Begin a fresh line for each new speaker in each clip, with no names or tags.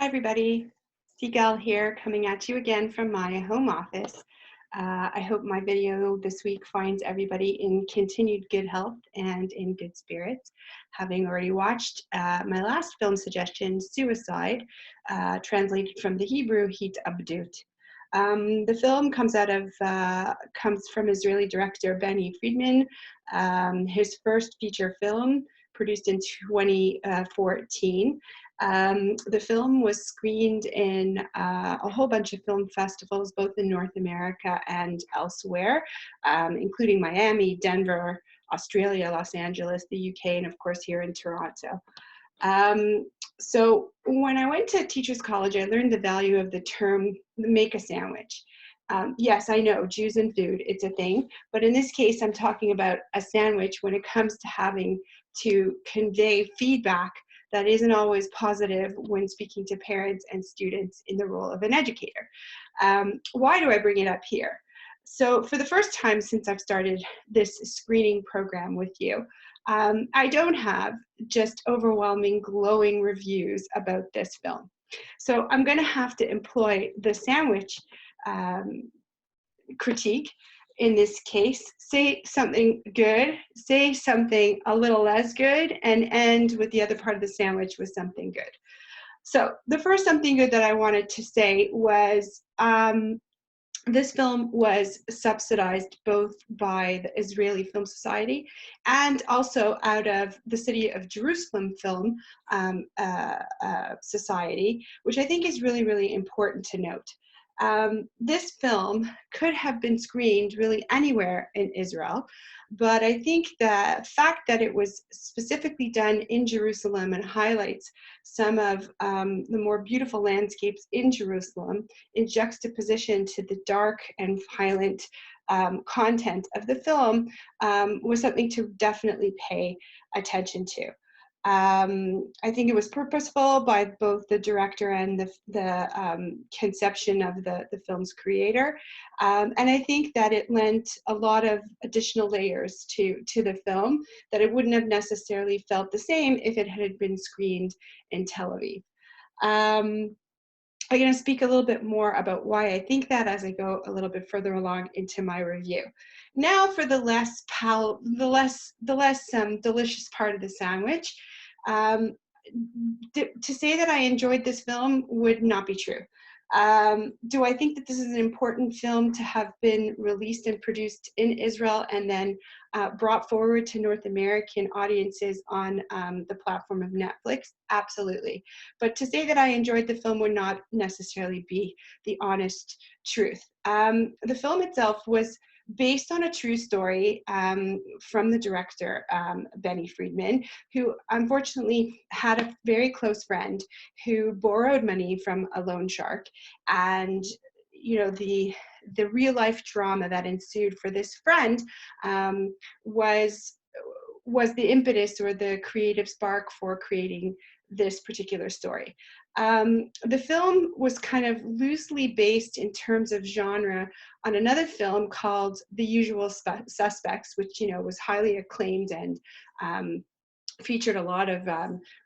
Hi, everybody. Sigal here, coming at you again from my home office. I hope my video this week finds everybody in continued good health and in good spirits. Having already watched my last film suggestion, Suicide, translated from the Hebrew, Hit Abdut. The film comes from Israeli director Benny Friedman, his first feature film produced in 2014. The film was screened in a whole bunch of film festivals, both in North America and elsewhere, including Miami, Denver, Australia, Los Angeles, the UK, and of course here in Toronto. So when I went to Teachers College, I learned the value of the term make a sandwich. Yes, I know, Jews and food, it's a thing, but in this case, I'm talking about a sandwich when it comes to having to convey feedback that isn't always positive when speaking to parents and students in the role of an educator. Why do I bring it up here? So for the first time since I've started this screening program with you, I don't have just overwhelming, glowing reviews about this film. So I'm going to have to employ the sandwich critique in this case. Say something good, say something a little less good, and end with the other part of the sandwich with something good. So the first something good that I wanted to say was this film was subsidized both by the Israeli Film Society and also out of the City of Jerusalem Film Society, which I think is really, really important to note. This film could have been screened really anywhere in Israel, but I think the fact that it was specifically done in Jerusalem and highlights some of the more beautiful landscapes in Jerusalem in juxtaposition to the dark and violent content of the film was something to definitely pay attention to. I think it was purposeful by both the director and the conception of the film's creator. And I think that it lent a lot of additional layers to the film that it wouldn't have necessarily felt the same if it had been screened in Tel Aviv. I'm going to speak a little bit more about why I think that as I go a little bit further along into my review. Now for the less delicious part of the sandwich. To say that I enjoyed this film would not be true. Do I think that this is an important film to have been released and produced in Israel and then brought forward to North American audiences on the platform of Netflix? Absolutely. But to say that I enjoyed the film would not necessarily be the honest truth. The film itself was based on a true story from the director, Benny Friedman, who unfortunately had a very close friend who borrowed money from a loan shark. And, you know, the real life drama that ensued for this friend was the impetus or the creative spark for creating this particular story. The film was kind of loosely based in terms of genre on another film called The Usual Suspects, which, you know, was highly acclaimed and featured a lot of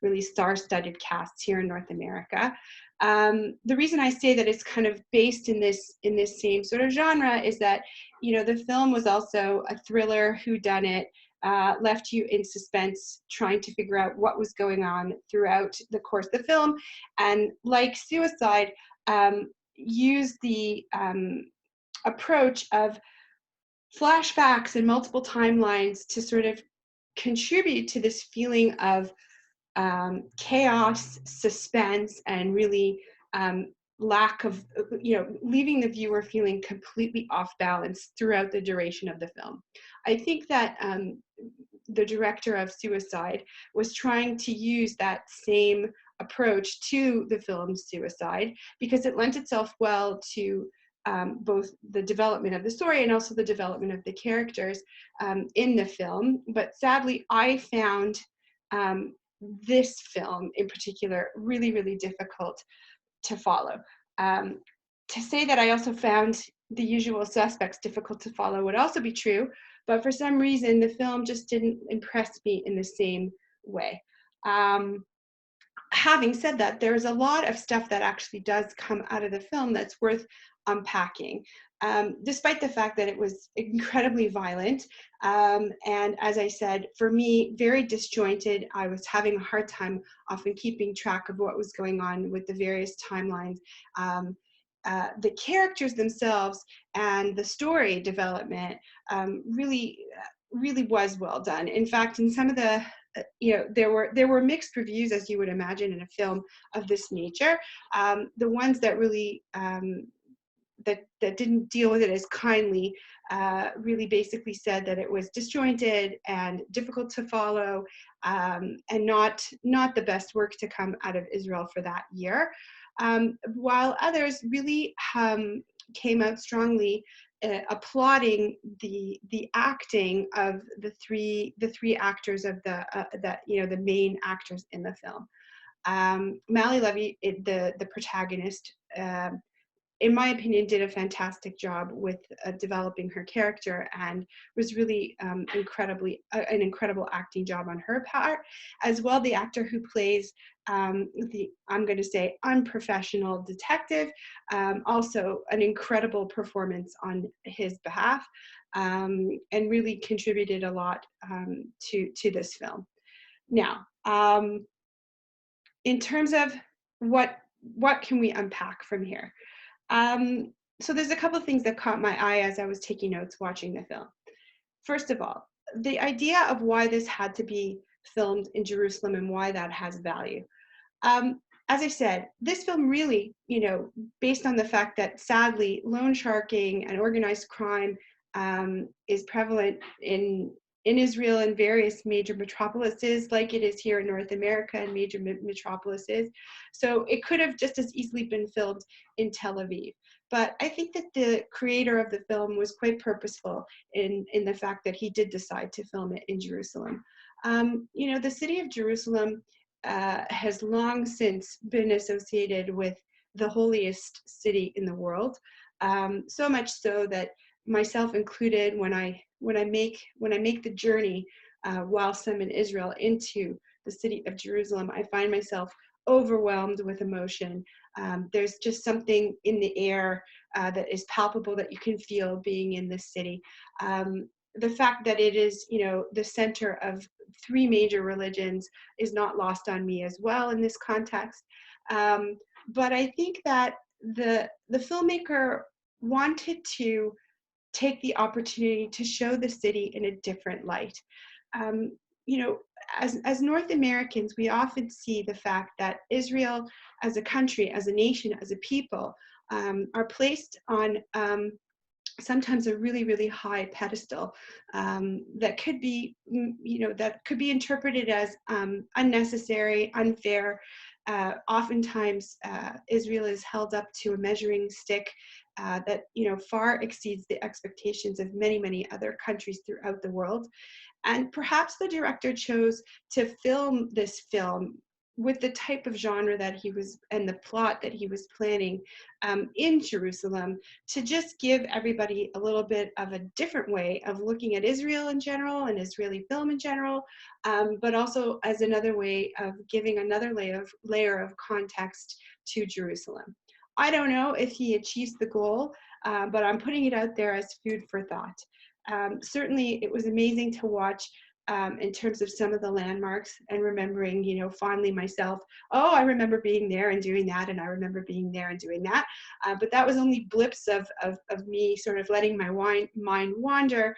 really star-studded casts here in North America. The reason I say that it's kind of based in this same sort of genre is that, you know, the film was also a thriller whodunit, left you in suspense, trying to figure out what was going on throughout the course of the film, and like Suicide, used the approach of flashbacks and multiple timelines to sort of contribute to this feeling of chaos, suspense, and really lack of, you know, leaving the viewer feeling completely off balance throughout the duration of the film. I think that the director of Suicide was trying to use that same approach to the film Suicide because it lent itself well to both the development of the story and also the development of the characters in the film. But sadly, I found this film in particular really, really difficult to follow. To say that I also found The Usual Suspects difficult to follow would also be true, but for some reason the film just didn't impress me in the same way. having said that, there's a lot of stuff that actually does come out of the film that's worth unpacking, despite the fact that it was incredibly violent. And as I said, for me, very disjointed. I was having a hard time often keeping track of what was going on with the various timelines. The characters themselves and the story development really was well done. In fact, in some of the there were mixed reviews, as you would imagine in a film of this nature. The ones that really that didn't deal with it as kindly really basically said that it was disjointed and difficult to follow, and not the best work to come out of Israel for that year. While others really came out strongly applauding the acting of the three actors of the main actors in the film. Mali Levy, the protagonist, in my opinion, did a fantastic job with developing her character, and was really an incredible acting job on her part. As well, the actor who plays the, I'm going to say, unprofessional detective, also an incredible performance on his behalf, and really contributed a lot to this film. Now, in terms of what can we unpack from here? So there's a couple of things that caught my eye as I was taking notes watching the film. First of all, the idea of why this had to be filmed in Jerusalem and why that has value. As I said, this film really, based on the fact that sadly loan sharking and organized crime is prevalent in Israel and various major metropolises, like it is here in North America and major metropolises. So it could have just as easily been filmed in Tel Aviv. But I think that the creator of the film was quite purposeful in the fact that he did decide to film it in Jerusalem. The city of Jerusalem has long since been associated with the holiest city in the world. So much so that myself included, when I make the journey whilst I'm in Israel into the city of Jerusalem, I find myself overwhelmed with emotion. There's just something in the air that is palpable, that you can feel being in this city. The fact that it is, the center of three major religions is not lost on me as well in this context. But I think that the filmmaker wanted to take the opportunity to show the city in a different light. As North Americans, we often see the fact that Israel as a country, as a nation, as a people, are placed on sometimes a really, really high pedestal that could be, interpreted as unnecessary, unfair. Oftentimes, Israel is held up to a measuring stick that far exceeds the expectations of many, many other countries throughout the world. And perhaps the director chose to film this film with the type of genre that he was, and the plot that he was planning in Jerusalem, to just give everybody a little bit of a different way of looking at Israel in general and Israeli film in general, but also as another way of giving another layer of context to Jerusalem. I don't know if he achieves the goal, but I'm putting it out there as food for thought. Certainly, it was amazing to watch in terms of some of the landmarks, and remembering, fondly myself, oh, I remember being there and doing that, and I remember being there and doing that. But that was only blips of me sort of letting my mind wander,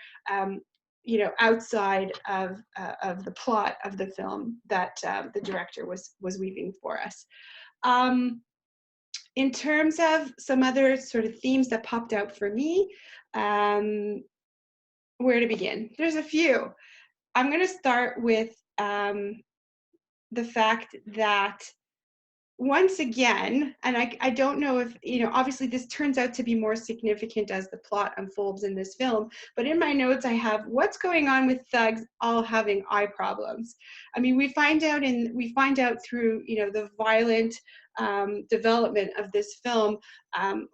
outside of the plot of the film that the director was weaving for us. In terms of some other sort of themes that popped out for me, where to begin? There's a few. I'm going to start with the fact that, once again, and I don't know if, obviously this turns out to be more significant as the plot unfolds in this film, but in my notes I have, what's going on with thugs all having eye problems? I mean, we find out through, the violent development of this film,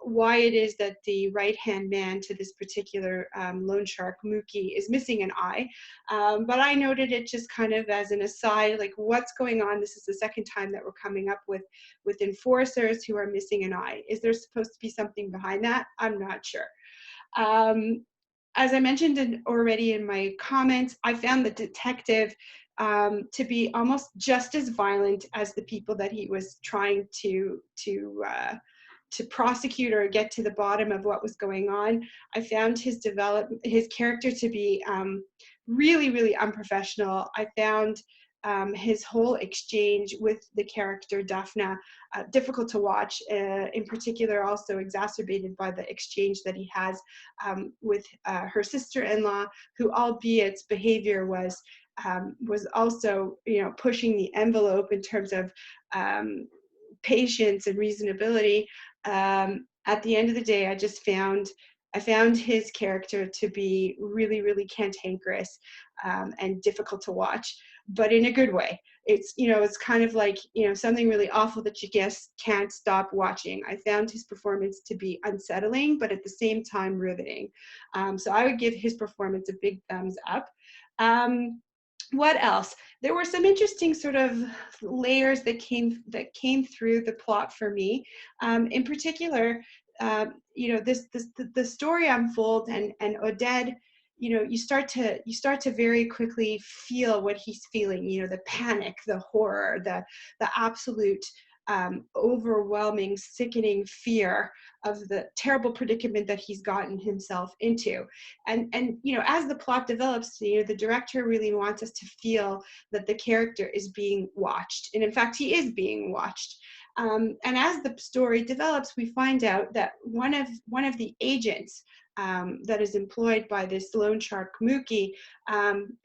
why it is that the right-hand man to this particular loan shark, Mookie, is missing an eye. But I noted it just kind of as an aside, like what's going on? This is the second time that we're coming up with enforcers who are missing an eye. Is there supposed to be something behind that? I'm not sure. As I mentioned already in my comments, I found the detective to be almost just as violent as the people that he was trying to prosecute or get to the bottom of what was going on. I found his character to be really, really unprofessional. I found his whole exchange with the character Daphna difficult to watch, in particular also exacerbated by the exchange that he has with her sister-in-law, who, albeit behavior was also, pushing the envelope in terms of patience and reasonability. At the end of the day, I found his character to be really, really cantankerous and difficult to watch, but in a good way. It's kind of like, something really awful that you just can't stop watching. I found his performance to be unsettling, but at the same time riveting. So I would give his performance a big thumbs up. What else? There were some interesting sort of layers that came through the plot for me. In particular, the story unfolds, and Oded, you start to very quickly feel what he's feeling. The panic, the horror, the absolute overwhelming, sickening fear of the terrible predicament that he's gotten himself into. And as the plot develops, the director really wants us to feel that the character is being watched. And in fact, he is being watched. And as the story develops, we find out that one of the agents that is employed by this loan shark Mookie,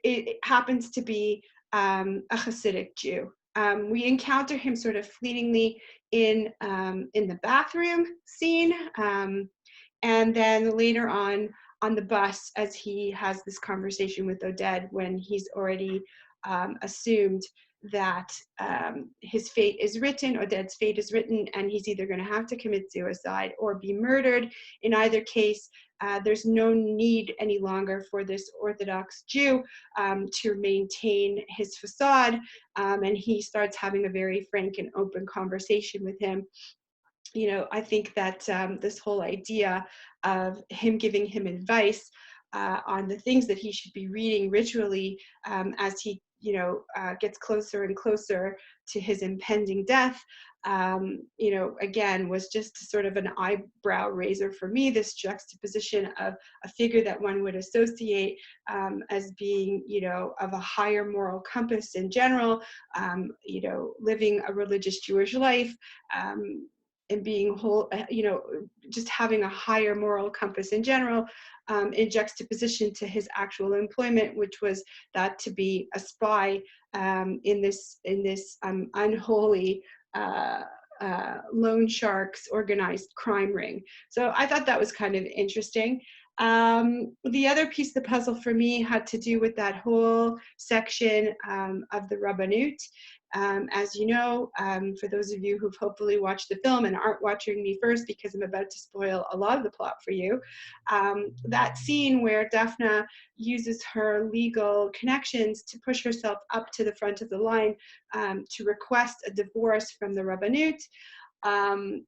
it happens to be a Hasidic Jew. We encounter him sort of fleetingly in the bathroom scene, and then later on the bus, as he has this conversation with Oded, when he's already assumed that his fate is written, Oded's fate is written, and he's either going to have to commit suicide or be murdered. In either case, there's no need any longer for this Orthodox Jew to maintain his facade, and he starts having a very frank and open conversation with him. I think that this whole idea of him giving him advice on the things that he should be reading ritually as he gets closer and closer to his impending death, again, was just sort of an eyebrow raiser for me, this juxtaposition of a figure that one would associate as being, of a higher moral compass in general, living a religious Jewish life, and being just having a higher moral compass in general, in juxtaposition to his actual employment, which was that to be a spy in this unholy loan sharks organized crime ring. So I thought that was kind of interesting. The other piece of the puzzle for me had to do with that whole section of the Rabbanut. As you know, for those of you who've hopefully watched the film and aren't watching me first because I'm about to spoil a lot of the plot for you, that scene where Daphna uses her legal connections to push herself up to the front of the line to request a divorce from the Rabbanut,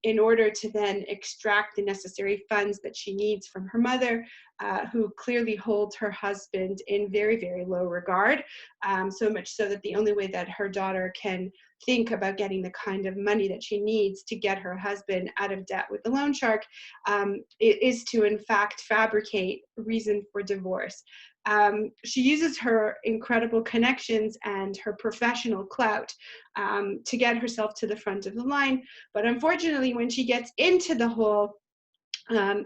in order to then extract the necessary funds that she needs from her mother, who clearly holds her husband in very, very low regard, so much so that the only way that her daughter can think about getting the kind of money that she needs to get her husband out of debt with the loan shark is to, in fact, fabricate reason for divorce. She uses her incredible connections and her professional clout to get herself to the front of the line. But unfortunately, when she gets into the whole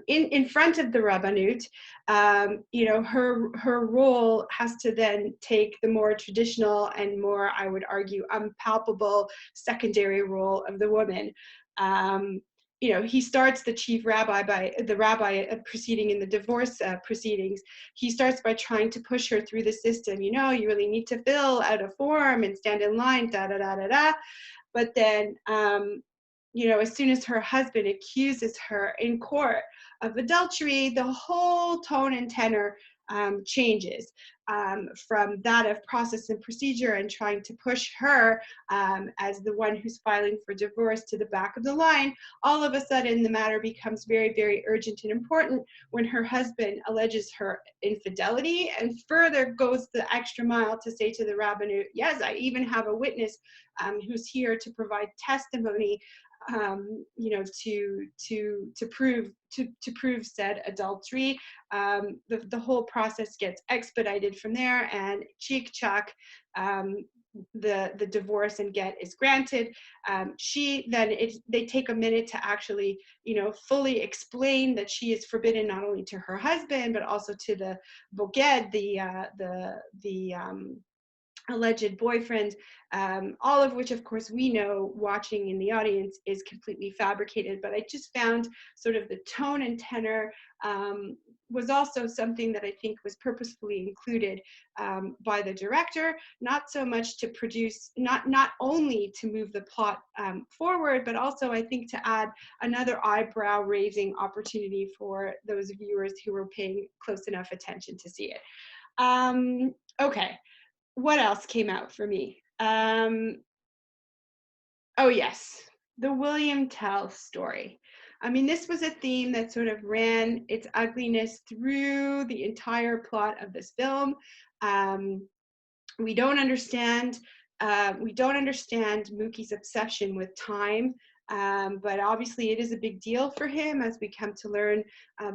in front of the Rabbanut, her role has to then take the more traditional and more, I would argue, unpalpable secondary role of the woman. He starts the chief rabbi proceeding in the divorce proceedings. He starts by trying to push her through the system. You really need to fill out a form and stand in line, da da da da da. But then as soon as her husband accuses her in court of adultery, the whole tone and tenor changes from that of process and procedure and trying to push her as the one who's filing for divorce to the back of the line. All of a sudden, the matter becomes very, very urgent and important when her husband alleges her infidelity and further goes the extra mile to say to the rabbinate, yes, I even have a witness who's here to provide testimony to prove said adultery. The whole process gets expedited from there, and cheek chuck, the divorce and get is granted. They take a minute to actually fully explain that she is forbidden not only to her husband but also to the boged, the alleged boyfriend, all of which, of course, we know watching in the audience is completely fabricated. But I just found sort of the tone and tenor was also something that I think was purposefully included by the director, not so much to produce, not only to move the plot forward, but also I think to add another eyebrow raising opportunity for those viewers who were paying close enough attention to see it. Okay. What else came out for me? Oh yes, the William Tell story. I mean, this was a theme that sort of ran its ugliness through the entire plot of this film. We don't understand Mookie's obsession with time, but obviously it is a big deal for him as we come to learn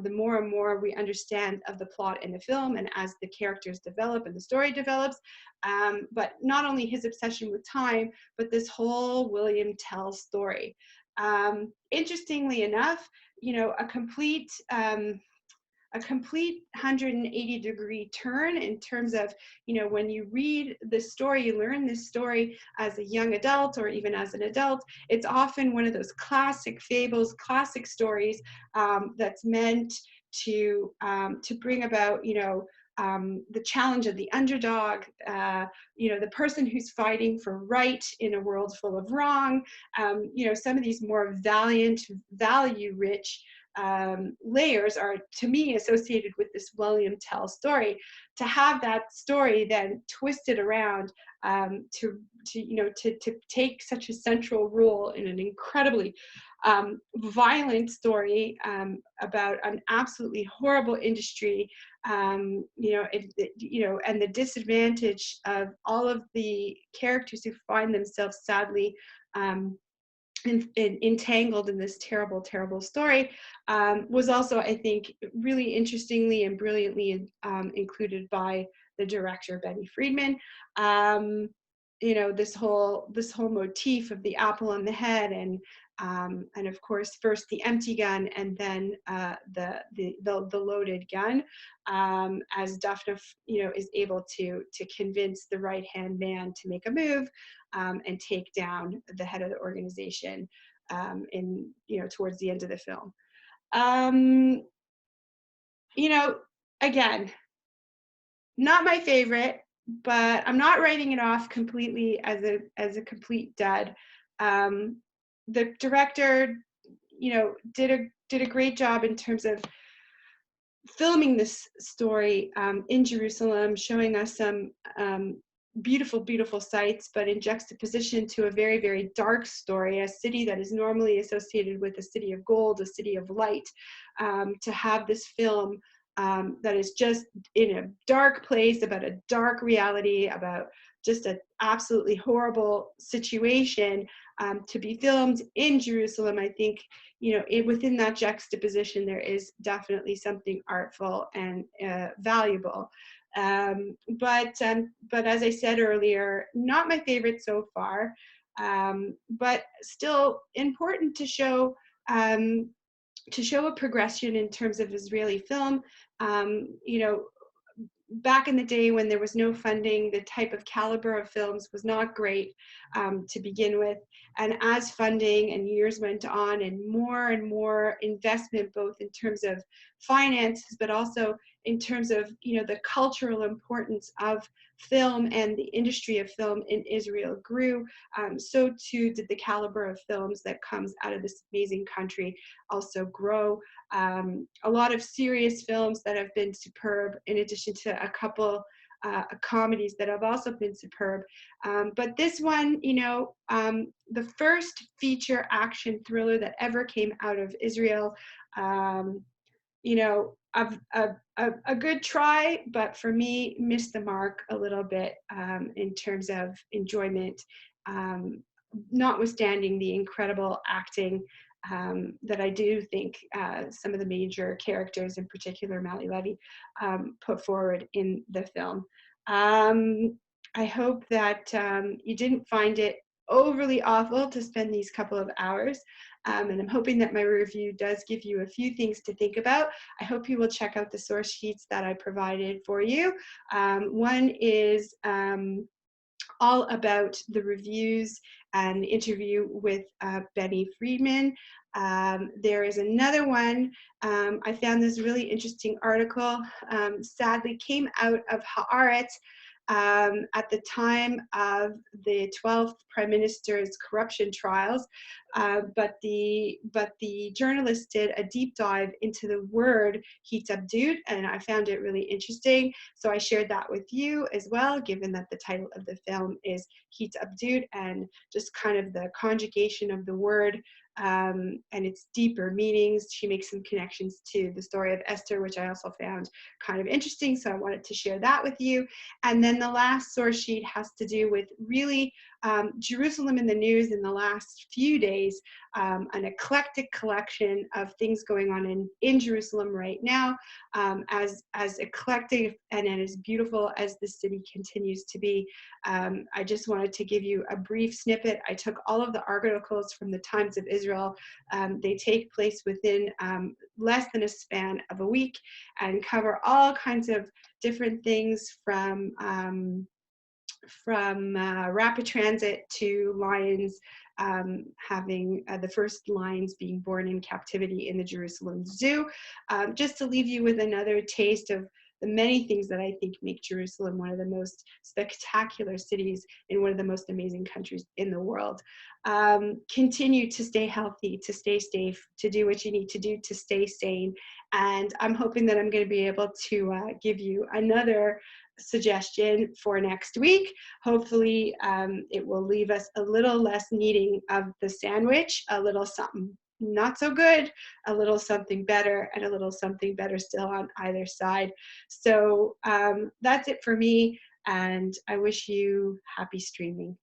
the more and more we understand of the plot in the film and as the characters develop and the story develops. But not only his obsession with time, but this whole William Tell story. Interestingly enough, a complete 180-degree turn in terms of, when you read this story, you learn this story as a young adult or even as an adult. It's often one of those classic fables, classic stories that's meant to bring about, the challenge of the underdog, the person who's fighting for right in a world full of wrong. Some of these more valiant, value-rich layers are, to me, associated with this William Tell story. To have that story then twisted around to take such a central role in an incredibly violent story about an absolutely horrible industry, and the disadvantage of all of the characters who find themselves sadly entangled in this terrible, terrible story, was also, I think, really interestingly and brilliantly included by the director, Benny Friedman. This whole motif of the apple on the head, and of course, first the empty gun and then the loaded gun, as Daphne, is able to convince the right-hand man to make a move and take down the head of the organization towards the end of the film. Again, not my favorite, but I'm not writing it off completely as a complete dud. The director, did a great job in terms of filming this story in Jerusalem, showing us some beautiful, beautiful sights, but in juxtaposition to a very, very dark story, a city that is normally associated with a city of gold, a city of light. To have this film that is just in a dark place, about a dark reality, about just an absolutely horrible situation, to be filmed in Jerusalem, I think, within that juxtaposition, there is definitely something artful and valuable. But as I said earlier, not my favorite so far, but still important to show a progression in terms of Israeli film. Back in the day when there was no funding, the type of caliber of films was not great to begin with. And as funding and years went on and more investment, both in terms of finances, but also in terms of, you know, the cultural importance of film and the industry of film in Israel grew, so too did the caliber of films that comes out of this amazing country also grow. A lot of serious films that have been superb, in addition to a couple comedies that have also been superb. But this one, you know, the first feature action thriller that ever came out of Israel, you know, a good try, but for me, missed the mark a little bit in terms of enjoyment, notwithstanding the incredible acting that I do think some of the major characters, in particular Mali Levy, put forward in the film. I hope that you didn't find it overly awful to spend these couple of hours. And I'm hoping that my review does give you a few things to think about. I hope you will check out the source sheets that I provided for you. One is all about the reviews and interview with Benny Friedman. There is another one. I found this really interesting article, sadly came out of Haaretz at the time of the 12th Prime Minister's corruption trials, but the journalist did a deep dive into the word "hitabdut," and I found it really interesting. So I shared that with you as well, given that the title of the film is "hitabdut," and just kind of the conjugation of the word and its deeper meanings. She makes some connections to the story of Esther, which I also found kind of interesting. So I wanted to share that with you. And then the last source sheet has to do with really Jerusalem in the news in the last few days, an eclectic collection of things going on in Jerusalem right now, as eclectic and as beautiful as the city continues to be. I just wanted to give you a brief snippet. I took all of the articles from the Times of Israel. They take place within less than a span of a week and cover all kinds of different things from rapid transit to lions having the first lions being born in captivity in the Jerusalem Zoo, just to leave you with another taste of the many things that I think make Jerusalem one of the most spectacular cities in one of the most amazing countries in the world. Continue to stay healthy, to stay safe, to do what you need to do to stay sane. And I'm hoping that I'm going to be able to give you another suggestion for next week. Hopefully it will leave us a little less needing of the sandwich, a little something not so good, a little something better, and a little something better still on either side. So that's it for me, and I wish you happy streaming.